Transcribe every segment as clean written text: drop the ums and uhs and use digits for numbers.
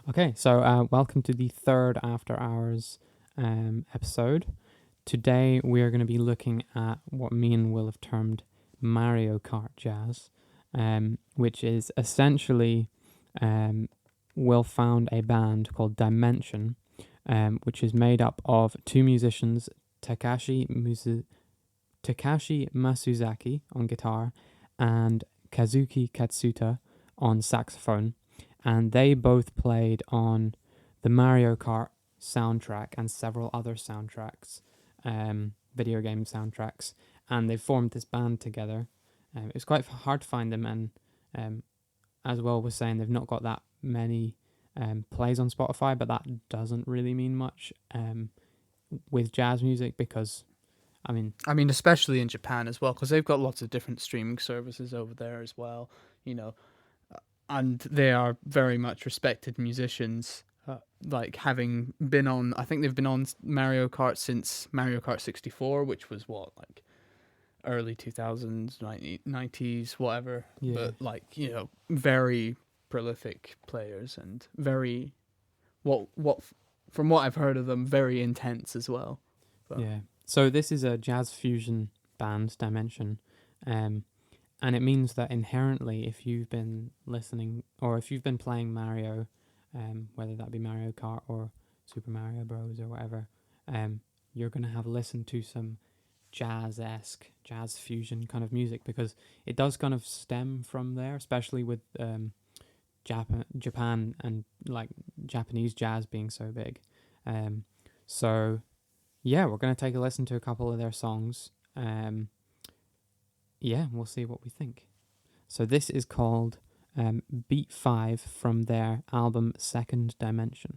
Okay, so welcome to the third After Hours episode. Today we are going to be looking at what me and Will have termed Mario Kart jazz, which is essentially Will found a band called Dimension, which is made up of two musicians, Takashi Masuzaki on guitar and Kazuki Katsuta on saxophone. And they both played on the Mario Kart soundtrack and several other soundtracks, video game soundtracks, and they formed this band together. It was quite hard to find them, and as Will was saying, they've not got that many plays on Spotify, but that doesn't really mean much with jazz music because, I mean, especially in Japan as well, because they've got lots of different streaming services over there as well, and they are very much respected musicians. Like having been on, I think they've been on Mario Kart since Mario Kart 64, which was early 2000s, 90s, whatever. yeah. But very prolific players and very, from what I've heard of them, very intense as well. But. Yeah. So this is a jazz fusion band, Dimension, and it means that inherently, if you've been listening or if you've been playing Mario, whether that be Mario Kart or Super Mario Bros. Or whatever, you're going to have listened to some jazz-esque, jazz fusion kind of music because it does kind of stem from there, especially with Japan and like Japanese jazz being so big. So yeah, we're going to take a listen to a couple of their songs. Yeah, we'll see what we think. So this is called Beat 5 from their album Second Dimension.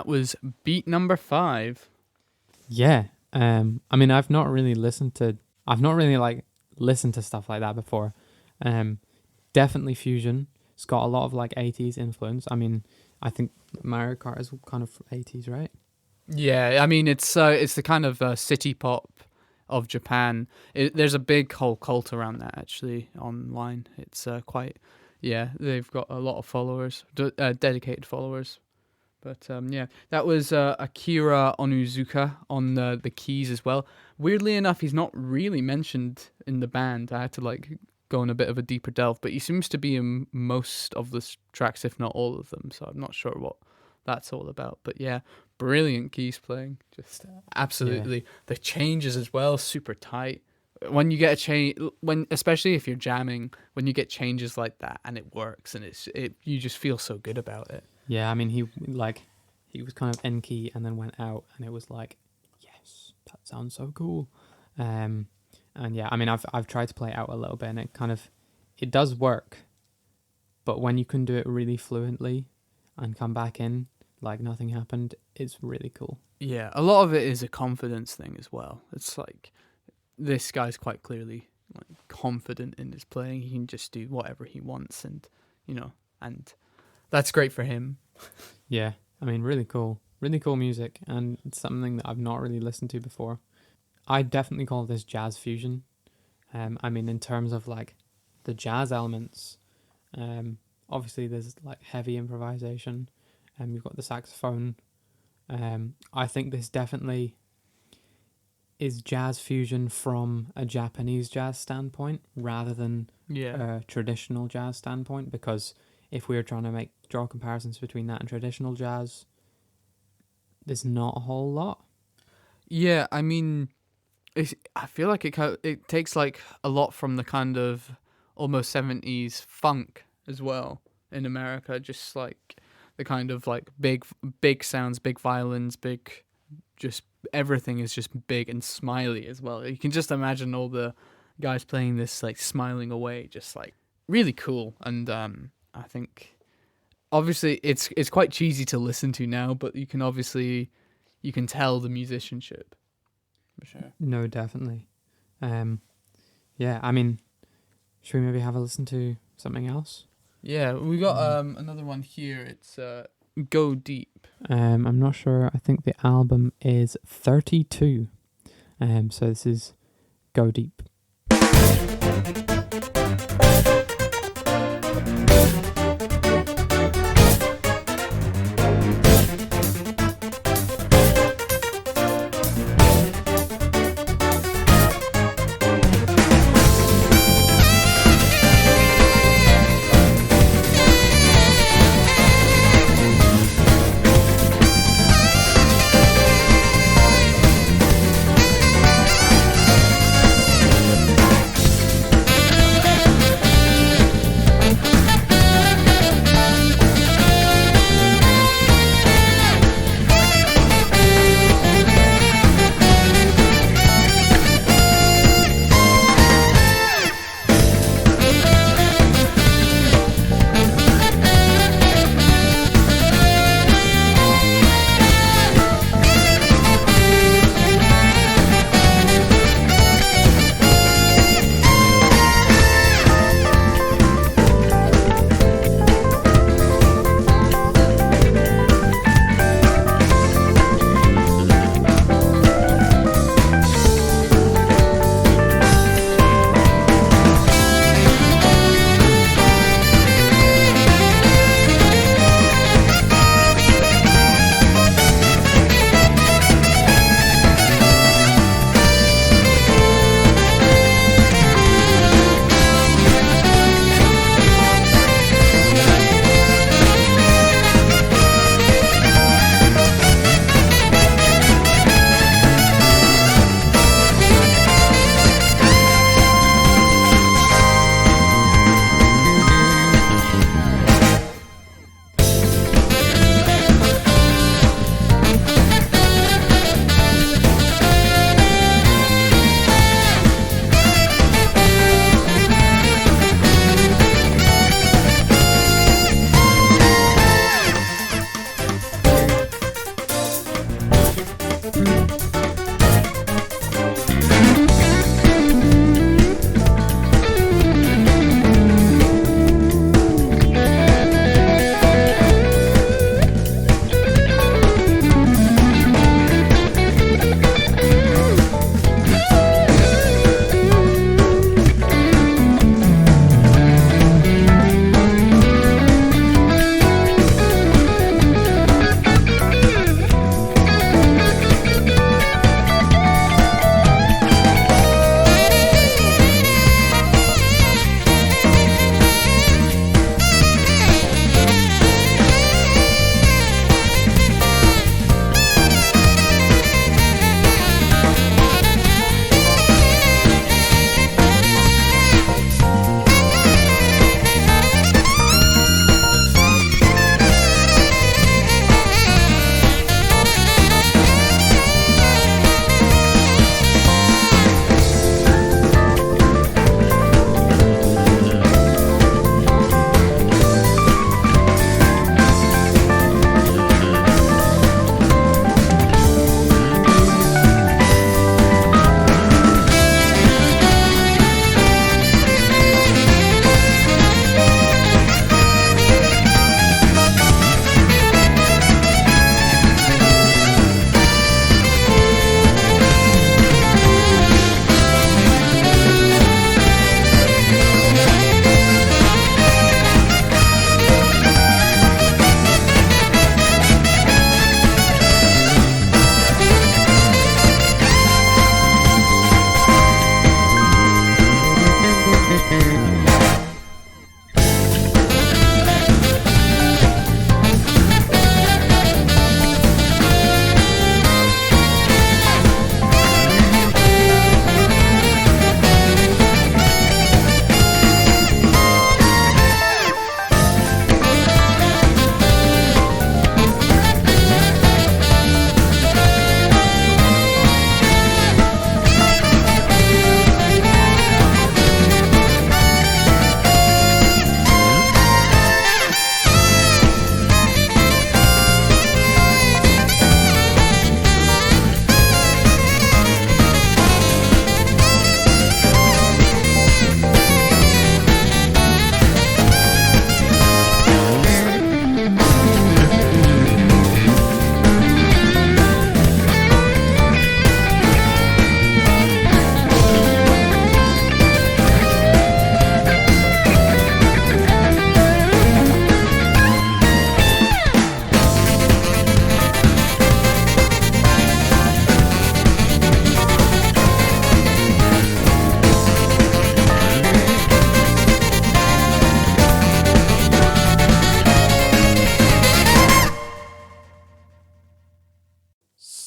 was beat number 5. Yeah. I mean, I've not really listened to stuff like that before. Definitely fusion. It's got a lot of like 80s influence. I mean, I think Mario Kart is kind of 80s, right? Yeah, I mean it's the kind of city pop of Japan. There's a big whole cult around that actually online. It's they've got a lot of followers, dedicated followers. But yeah, that was Akira Onuzuka on the keys as well. Weirdly enough, he's not really mentioned in the band. I had to like go on a bit of a deeper delve, but he seems to be in most of the tracks, if not all of them. So I'm not sure what that's all about. But yeah, brilliant keys playing. Just absolutely. Yeah. The changes as well, super tight. When you get a change, especially if you're jamming, when you get changes like that and it works and you just feel so good about it. Yeah, I mean, he was kind of in key and then went out, and it was like, yes, that sounds so cool. And yeah, I mean, I've tried to play it out a little bit, and it does work, but when you can do it really fluently and come back in like nothing happened, it's really cool. Yeah, a lot of it is a confidence thing as well. It's like this guy's quite clearly like confident in his playing. He can just do whatever he wants, and and that's great for him. Yeah, I mean, really cool music, and it's something that I've not really listened to before. I definitely call this jazz fusion. I mean, in terms of like the jazz elements, obviously there's like heavy improvisation, and you've got the saxophone. I think this definitely is jazz fusion from a Japanese jazz standpoint rather than a traditional jazz standpoint, because if we were trying to draw comparisons between that and traditional jazz, there's not a whole lot. Yeah, I mean, I feel like it takes like a lot from the kind of almost 70s funk as well in America, just like the kind of like big sounds, big violins, big, just everything is just big and smiley as well. You can just imagine all the guys playing this like smiling away, just like really cool. And I think obviously it's quite cheesy to listen to now, but you can tell the musicianship for sure. No, definitely. Yeah, I mean, should we maybe have a listen to something else? Yeah, we got another one here. It's Go Deep. I'm not sure. I think the album is 32. So this is Go Deep.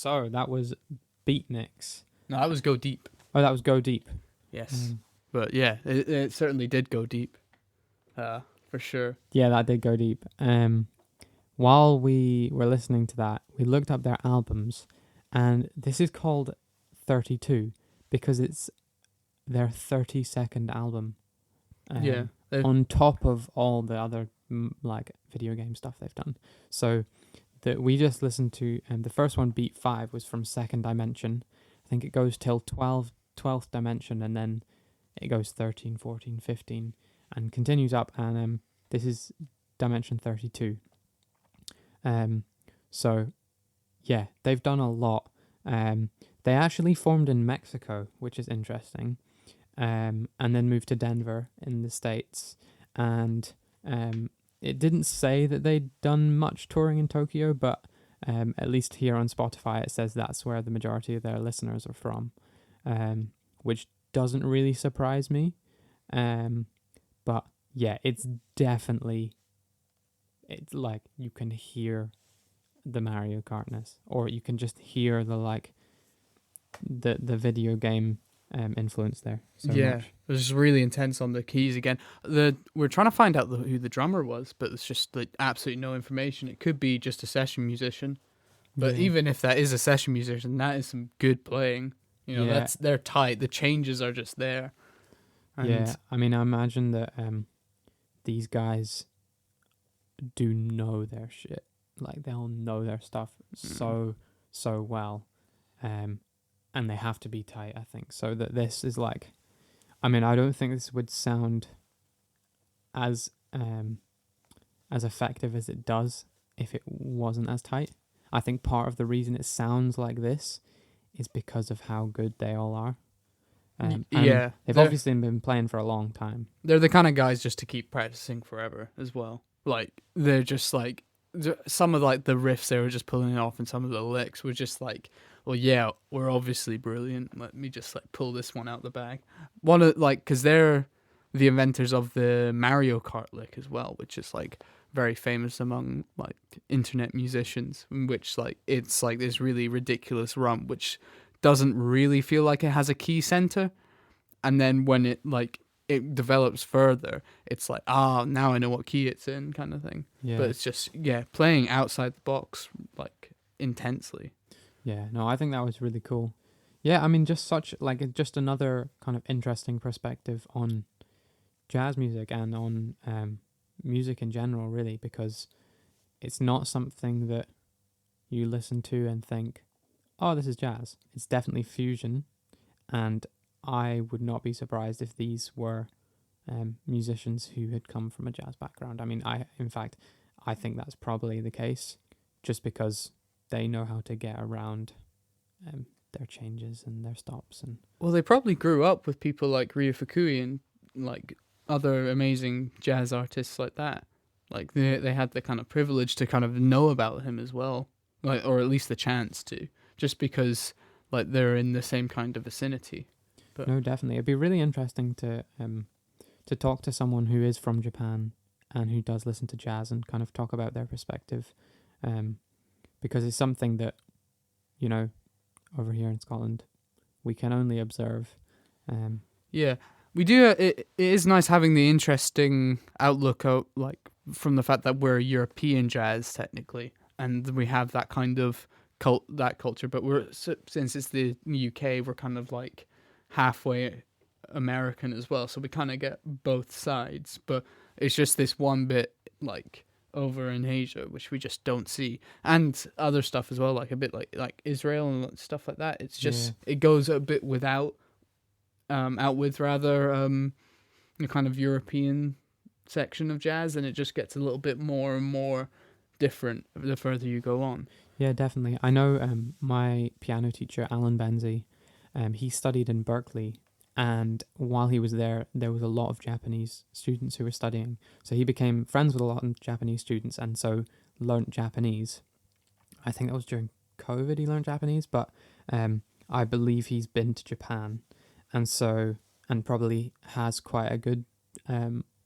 So that was Beatniks. No, that was Go Deep. Oh, that was Go Deep. Yes. But yeah, it certainly did go deep. For sure. Yeah, that did go deep. While we were listening to that, we looked up their albums, and this is called 32 because it's their 32nd album. Yeah. On top of all the other like video game stuff they've done. So we just listened to, the first one, Beat 5, was from Second Dimension. I think it goes till 12th dimension, and then it goes 13, 14, 15, and continues up, and this is Dimension 32. So, yeah, they've done a lot. They actually formed in Mexico, which is interesting, and then moved to Denver in the States, and it didn't say that they'd done much touring in Tokyo, but at least here on Spotify it says that's where the majority of their listeners are from, which doesn't really surprise me. But yeah, it's definitely, it's like you can hear the Mario Kartness, or you can just hear the like the video game influence there. So yeah, much. it was really intense on the keys again. We're trying to find out who the drummer was, but it's just like absolutely no information. It could be just a session musician, but even if that is a session musician, that is some good playing. You know, they're tight. The changes are just there. And yeah, I mean, I imagine that these guys do know their shit. Like, they'll know their stuff so well. and they have to be tight, I think. So that this is like, I mean, I don't think this would sound as effective as it does if it wasn't as tight. I think part of the reason it sounds like this is because of how good they all are. And they've obviously been playing for a long time. They're the kind of guys just to keep practicing forever as well. Like, they're just like, some of like the riffs they were just pulling off, and some of the licks were just like, well, yeah, we're obviously brilliant. Let me just like pull this one out the bag. One of like, because they're the inventors of the Mario Kart lick as well, which is like very famous among like internet musicians. In which like it's like this really ridiculous run, which doesn't really feel like it has a key center, and then when it develops further, it's like, now I know what key it's in, kind of thing. Yeah. But it's just, playing outside the box, like, intensely. Yeah, no, I think that was really cool. Yeah, I mean, just another kind of interesting perspective on jazz music and on music in general, really, because it's not something that you listen to and think, oh, this is jazz. It's definitely fusion, and I would not be surprised if these were musicians who had come from a jazz background. I mean, I think that's probably the case, just because they know how to get around their changes and their stops. And well, they probably grew up with people like Ryo Fukui and like other amazing jazz artists like that. Like they had the kind of privilege to kind of know about him as well, like, or at least the chance to, just because like they're in the same kind of vicinity. But no, definitely, it'd be really interesting to talk to someone who is from Japan and who does listen to jazz and kind of talk about their perspective, because it's something that, you know, over here in Scotland, we can only observe. Yeah, we do. It is nice having the interesting outlook out, like, from the fact that we're European jazz technically, and we have that kind of culture. But since it's the UK, we're kind of like halfway American as well, so we kind of get both sides. But it's just this one bit like over in Asia which we just don't see, and other stuff as well, like a bit like Israel and stuff like that. It's just It goes a bit out with rather the kind of European section of jazz, and it just gets a little bit more and more different the further you go on. Yeah, definitely. I know my piano teacher Alan Benzie, he studied in Berkeley, and while he was there was a lot of Japanese students who were studying. So he became friends with a lot of Japanese students, and so learnt Japanese. I think that was during COVID he learned Japanese, but I believe he's been to Japan, and probably has quite a good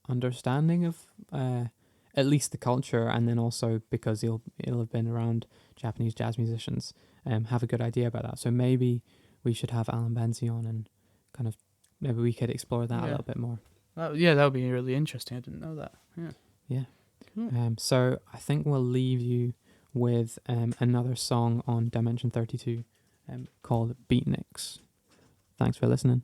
understanding of at least the culture, and then also because he'll have been around Japanese jazz musicians, have a good idea about that. So maybe we should have Alan Benzie on, and kind of maybe we could explore that a little bit more. That would be really interesting. I didn't know that. Yeah. Cool. So I think we'll leave you with another song on Dimension 32 called Beatniks. Thanks for listening.